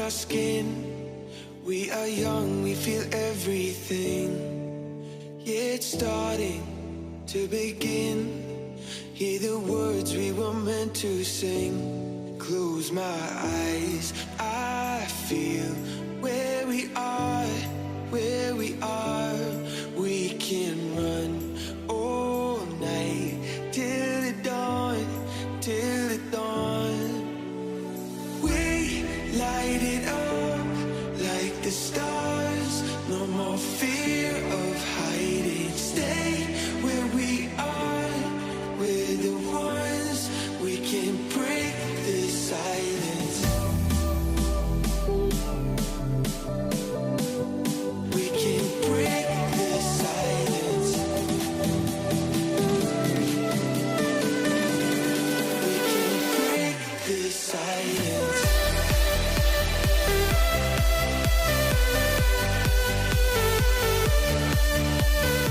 our skin. We are young, we feel everything. Yeah, it's starting to begin. Hear the words we were meant to sing. Close my eyes, I feel where we are, where we are. We can run all night till the dawn, till the dawn. We light it up like the stars. No more fear of hiding. Stay where we are. We're the ones. We can break the silence. We can break the silence. We can break the silence.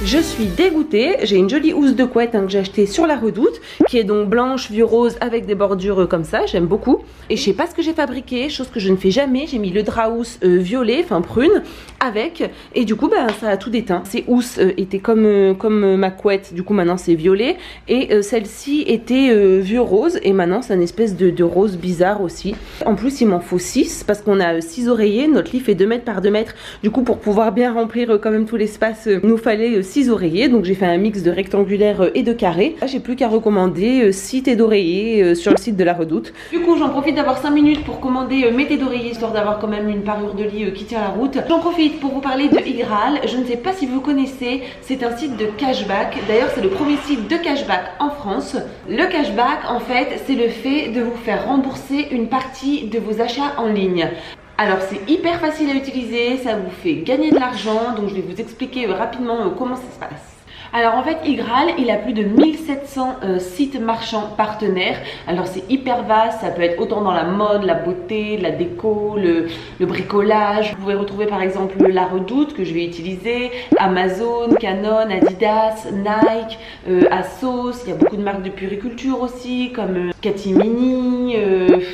Je suis dégoûtée, j'ai une jolie housse de couette que j'ai achetée sur la Redoute, qui est donc blanche, vieux rose avec des bordures comme ça, j'aime beaucoup. Et je sais pas ce que j'ai fabriqué, chose que je ne fais jamais, j'ai mis le drap housse violet, enfin prune, avec, et du coup ça a tout déteint. Ces housses étaient comme ma couette, du coup maintenant c'est violet, et celle-ci était vieux rose, et maintenant c'est une espèce de rose bizarre aussi. En plus il m'en faut 6, parce qu'on a 6 oreillers, notre lit fait 2 mètres par 2 mètres, du coup pour pouvoir bien remplir quand même tout l'espace, il nous fallait 6 oreillers, donc j'ai fait un mix de rectangulaire et de carré. Là j'ai plus qu'à recommander 6 thés d'oreiller sur le site de la Redoute. Du coup j'en profite d'avoir 5 minutes pour commander mes thés d'oreiller, histoire d'avoir quand même une parure de lit qui tient la route. J'en profite pour vous parler de Igral, je ne sais pas si vous connaissez, c'est un site de cashback, d'ailleurs c'est le premier site de cashback en France. Le cashback en fait c'est le fait de vous faire rembourser une partie de vos achats en ligne. Alors c'est hyper facile à utiliser, ça vous fait gagner de l'argent, donc je vais vous expliquer rapidement comment ça se passe. Alors en fait Igral, il a plus de 1700 sites marchands partenaires. Alors c'est hyper vaste, ça peut être autant dans la mode, la beauté, la déco, le bricolage. Vous pouvez retrouver par exemple la Redoute que je vais utiliser, Amazon, Canon, Adidas, Nike, Asos. Il y a beaucoup de marques de puriculture aussi comme Catimini,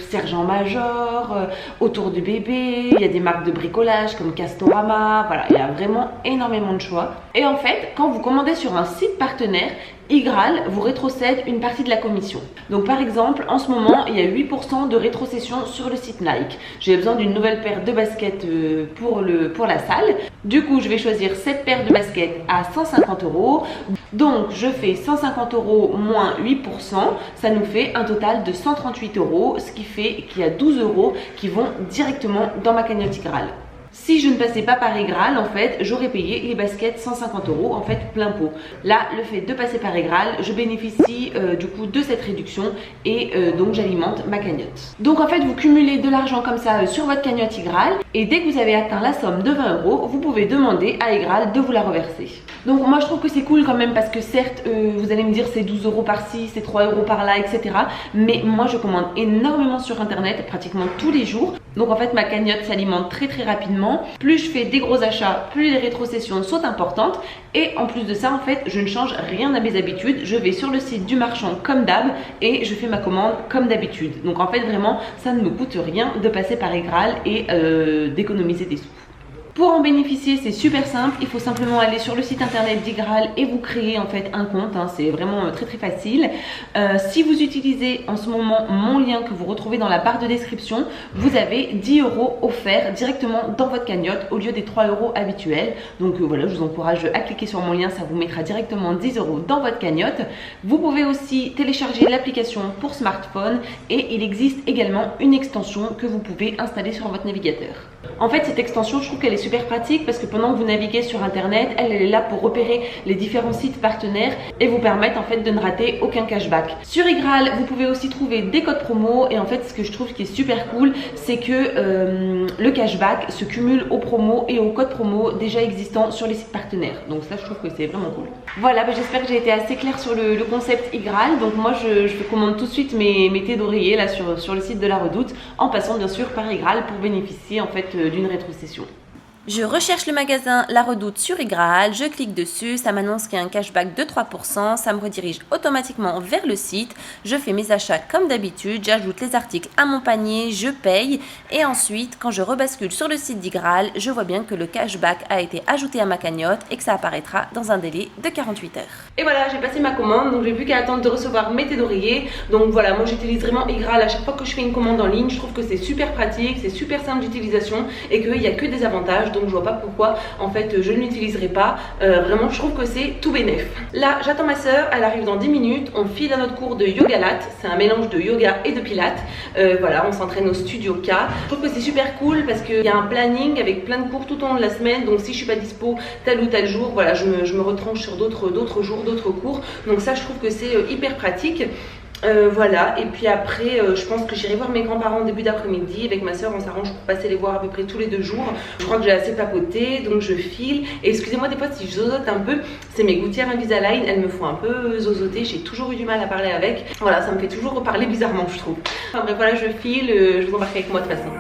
Sergent Major, Autour du bébé. Il y a des marques de bricolage comme Castorama. Voilà, il y a vraiment énormément de choix. Et en fait, quand vous commandez sur un site partenaire, Igral vous rétrocède une partie de la commission. Donc par exemple, en ce moment, il y a 8% de rétrocession sur le site Nike. J'ai besoin d'une nouvelle paire de baskets pour la salle. Du coup, je vais choisir cette paire de baskets à 150 €. Donc je fais 150 € moins 8%, ça nous fait un total de 138 €, ce qui fait qu'il y a 12 € qui vont directement dans ma cagnotte Igral. Si je ne passais pas par Igral, en fait, j'aurais payé les baskets 150 €, en fait, plein pot. Là, le fait de passer par Igral, je bénéficie du coup de cette réduction et donc j'alimente ma cagnotte. Donc en fait, vous cumulez de l'argent comme ça sur votre cagnotte Igral et dès que vous avez atteint la somme de 20 €, vous pouvez demander à Igral de vous la reverser. Donc moi, je trouve que c'est cool quand même parce que certes, vous allez me dire c'est 12 € par-ci, c'est 3 € par-là, etc. Mais moi, je commande énormément sur Internet, pratiquement tous les jours. Donc en fait, ma cagnotte s'alimente très très rapidement. Plus je fais des gros achats, plus les rétrocessions sont importantes. Et en plus de ça, en fait, je ne change rien à mes habitudes. Je vais sur le site du marchand comme d'hab et je fais ma commande comme d'habitude. Donc en fait, vraiment, ça ne me coûte rien de passer par Igral et d'économiser des sous. Pour en bénéficier, c'est super simple, il faut simplement aller sur le site internet d'Igral et vous créer en fait un compte, c'est vraiment très très facile. Si vous utilisez en ce moment mon lien que vous retrouvez dans la barre de description, vous avez 10 € offerts directement dans votre cagnotte au lieu des 3 € habituels. Donc voilà, je vous encourage à cliquer sur mon lien, ça vous mettra directement 10 € dans votre cagnotte. Vous pouvez aussi télécharger l'application pour smartphone et il existe également une extension que vous pouvez installer sur votre navigateur. En fait, cette extension, je trouve qu'elle est super pratique parce que pendant que vous naviguez sur internet, elle est là pour repérer les différents sites partenaires et vous permettre en fait de ne rater aucun cashback. Sur Igral, vous pouvez aussi trouver des codes promo et en fait ce que je trouve qui est super cool, c'est que le cashback se cumule aux promos et aux codes promo déjà existants sur les sites partenaires. Donc ça, je trouve que c'est vraiment cool. Voilà, j'espère que j'ai été assez claire sur le concept Igral. Donc moi, je commande tout de suite mes thés d'oreiller là sur le site de la Redoute en passant bien sûr par Igral pour bénéficier en fait d'une rétrocession. Je recherche le magasin La Redoute sur iGraal, je clique dessus, ça m'annonce qu'il y a un cashback de 3%, ça me redirige automatiquement vers le site, je fais mes achats comme d'habitude, j'ajoute les articles à mon panier, je paye et ensuite quand je rebascule sur le site d'iGraal, je vois bien que le cashback a été ajouté à ma cagnotte et que ça apparaîtra dans un délai de 48 heures. Et voilà, j'ai passé ma commande, donc j'ai plus qu'à attendre de recevoir mes thés d'oreiller. Donc voilà, moi j'utilise vraiment iGraal à chaque fois que je fais une commande en ligne, je trouve que c'est super pratique, c'est super simple d'utilisation et qu'il n'y a que des avantages. Donc je vois pas pourquoi en fait je ne l'utiliserai pas, vraiment je trouve que c'est tout bénef. Là j'attends ma soeur, elle arrive dans 10 minutes, on file à notre cours de yoga lat, c'est un mélange de yoga et de pilates, voilà on s'entraîne au studio K. Je trouve que c'est super cool parce qu'il y a un planning avec plein de cours tout au long de la semaine, donc si je suis pas dispo tel ou tel jour, voilà je me retranche sur d'autres jours, d'autres cours, donc ça je trouve que c'est hyper pratique. Voilà, et puis après je pense que j'irai voir mes grands-parents début d'après-midi. Avec ma soeur on s'arrange pour passer les voir à peu près tous les 2 jours. Je crois que j'ai assez papoté, donc je file. Et excusez-moi des fois si je zozote un peu, c'est mes gouttières Invisalign, elles me font un peu zozoter. J'ai toujours eu du mal à parler avec, voilà ça me fait toujours parler bizarrement je trouve. Enfin bref voilà, je file, je vous embarque avec moi de toute façon.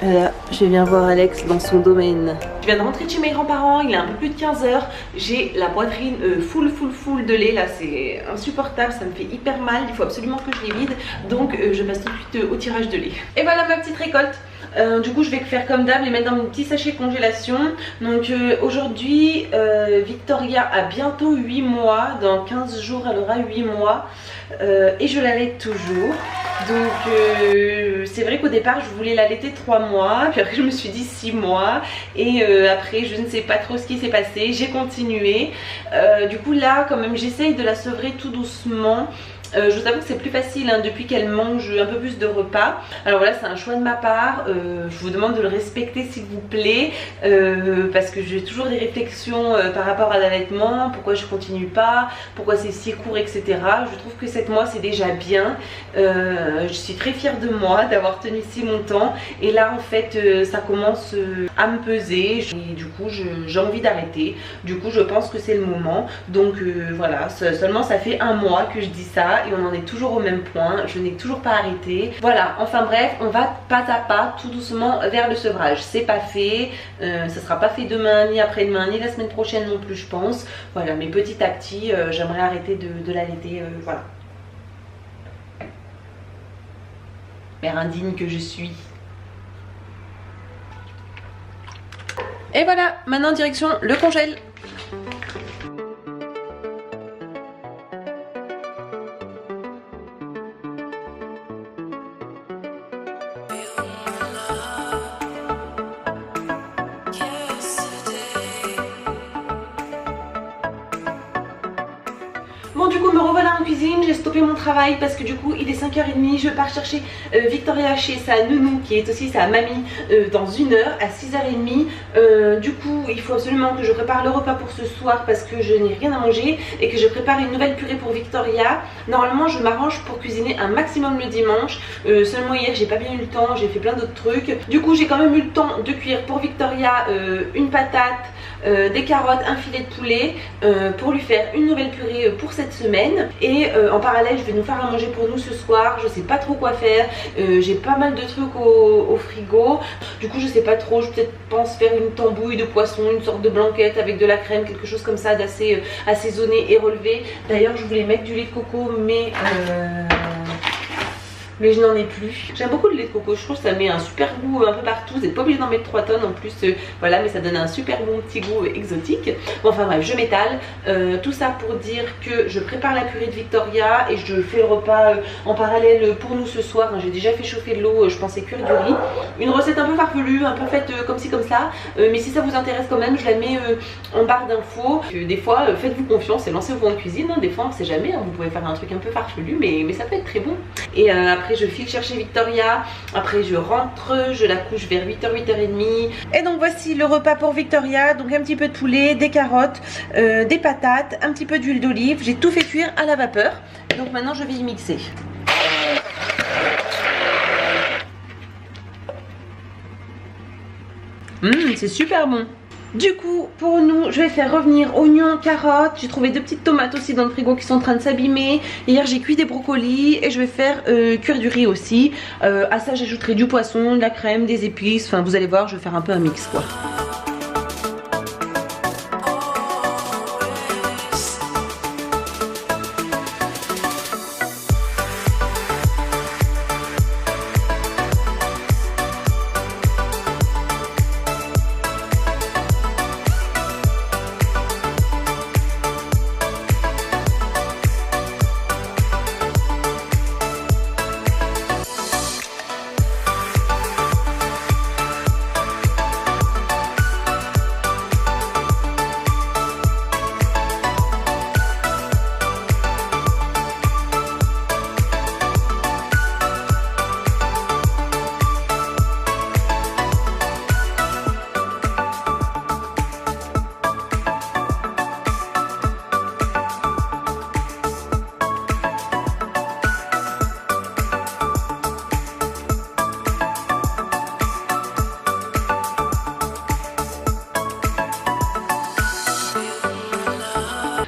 Là, je viens voir Alex dans son domaine. Je viens de rentrer de chez mes grands-parents, il est un peu plus de 15 h. J'ai la poitrine full de lait, là c'est insupportable, ça me fait hyper mal, il faut absolument que je les vide. Donc je passe tout de suite au tirage de lait. Et voilà ma petite récolte. Du coup je vais faire comme d'hab, les mettre dans mon petit sachet congélation. Donc aujourd'hui Victoria a bientôt 8 mois, dans 15 jours elle aura 8 mois et je l'allaite toujours. Donc c'est vrai qu'au départ je voulais l'allaiter 3 mois, puis après je me suis dit 6 mois et après je ne sais pas trop ce qui s'est passé, j'ai continué. Du coup là quand même j'essaye de la sevrer tout doucement. Je vous avoue que c'est plus facile hein, depuis qu'elle mange un peu plus de repas. Alors voilà, c'est un choix de ma part, je vous demande de le respecter s'il vous plaît, parce que j'ai toujours des réflexions par rapport à l'allaitement, pourquoi je continue pas, pourquoi c'est si court, etc. Je trouve que 7 mois c'est déjà bien, je suis très fière de moi d'avoir tenu si longtemps et là en fait ça commence à me peser et du coup j'ai envie d'arrêter. Du coup je pense que c'est le moment, donc voilà, seulement ça fait 1 mois que je dis ça et on en est toujours au même point, je n'ai toujours pas arrêté. Voilà, enfin bref, on va pas à pas tout doucement vers le sevrage. C'est pas fait, ça sera pas fait demain, ni après-demain, ni la semaine prochaine non plus je pense. Voilà, mais petit à petit j'aimerais arrêter de l'allaiter, voilà. Mère indigne que je suis. Et voilà, maintenant direction le congèle. Bon du coup me revoilà en cuisine, j'ai stoppé mon travail parce que du coup il est 5h30, je pars chercher Victoria chez sa nounou qui est aussi sa mamie dans 1 heure à 6h30. Du coup il faut absolument que je prépare le repas pour ce soir parce que je n'ai rien à manger et que je prépare une nouvelle purée pour Victoria. Normalement je m'arrange pour cuisiner un maximum le dimanche, seulement hier j'ai pas bien eu le temps, j'ai fait plein d'autres trucs. Du coup j'ai quand même eu le temps de cuire pour Victoria une patate, des carottes, un filet de poulet pour lui faire une nouvelle purée pour cette semaine. semaine. Et en parallèle, je vais nous faire à manger pour nous ce soir. Je sais pas trop quoi faire. J'ai pas mal de trucs au frigo. Du coup, je sais pas trop. Je peut-être pense faire une tambouille de poisson, une sorte de blanquette avec de la crème, quelque chose comme ça d'assez assaisonné et relevé. D'ailleurs, je voulais mettre du lait de coco, mais je n'en ai plus. J'aime beaucoup le lait de coco, je trouve que ça met un super goût un peu partout. Vous n'êtes pas obligé d'en mettre 3 tonnes en plus, voilà, mais ça donne un super bon petit goût exotique. Bon, enfin bref, je m'étale. Tout ça pour dire que je prépare la purée de Victoria et je fais le repas en parallèle pour nous ce soir. J'ai déjà fait chauffer de l'eau, je pensais cuire du riz. Une recette un peu farfelue, un peu faite comme ci comme ça, mais si ça vous intéresse quand même, je la mets en barre d'infos. Des fois, faites-vous confiance et lancez-vous en cuisine, hein. Des fois on ne sait jamais, hein. Vous pouvez faire un truc un peu farfelu, mais ça peut être très bon. Et après je file chercher Victoria, après je rentre, je la couche vers 8h, 8h30. Et donc voici le repas pour Victoria, donc un petit peu de poulet, des carottes, des patates, un petit peu d'huile d'olive. J'ai tout fait cuire à la vapeur, donc maintenant je vais y mixer. C'est super bon. Du coup, pour nous, je vais faire revenir oignons, carottes. J'ai trouvé 2 petites tomates aussi dans le frigo qui sont en train de s'abîmer. Hier, j'ai cuit des brocolis et je vais faire cuire du riz aussi. À ça, j'ajouterai du poisson, de la crème, des épices. Enfin, vous allez voir, je vais faire un peu un mix, quoi.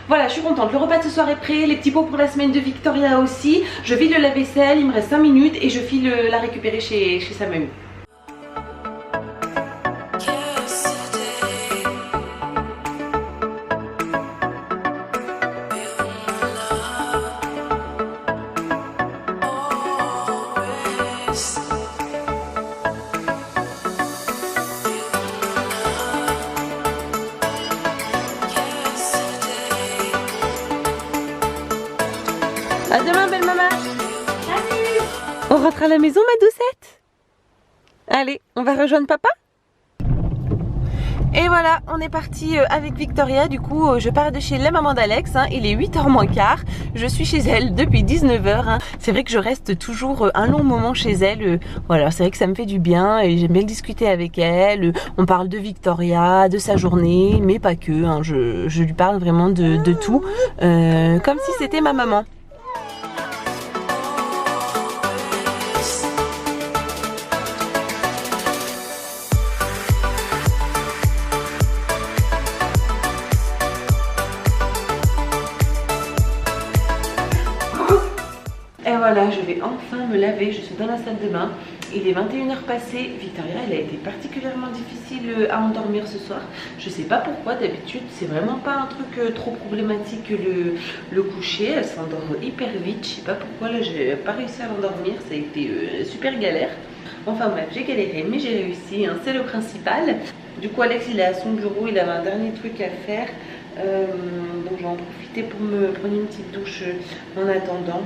Voilà, je suis contente, le repas de ce soir est prêt, les petits pots pour la semaine de Victoria aussi. Je vide le lave-vaisselle, il me reste 5 minutes et je file la récupérer chez sa mamie. À demain, belle maman. Salut. On rentre à la maison, ma doucette. Allez, on va rejoindre papa. Et voilà, on est parti avec Victoria. Du coup, je pars de chez la maman d'Alex, hein. Il est 8h moins quart. Je suis chez elle depuis 19h, hein. C'est vrai que je reste toujours un long moment chez elle. Voilà, c'est vrai que ça me fait du bien et j'aime bien discuter avec elle. On parle de Victoria, de sa journée, mais pas que, hein. Je lui parle vraiment de tout, comme si c'était ma maman. Et voilà, je vais enfin me laver, je suis dans la salle de bain. Il est 21h passé. Victoria, elle a été particulièrement difficile à endormir ce soir. Je sais pas pourquoi, d'habitude c'est vraiment pas un truc trop problématique le coucher. Elle s'endort hyper vite, je sais pas pourquoi, là j'ai pas réussi à l'endormir, ça a été super galère. Enfin bref, j'ai galéré mais j'ai réussi, hein, c'est le principal. Du coup Alex il est à son bureau, il avait un dernier truc à faire. Donc je vais en profiter pour me prendre une petite douche en attendant.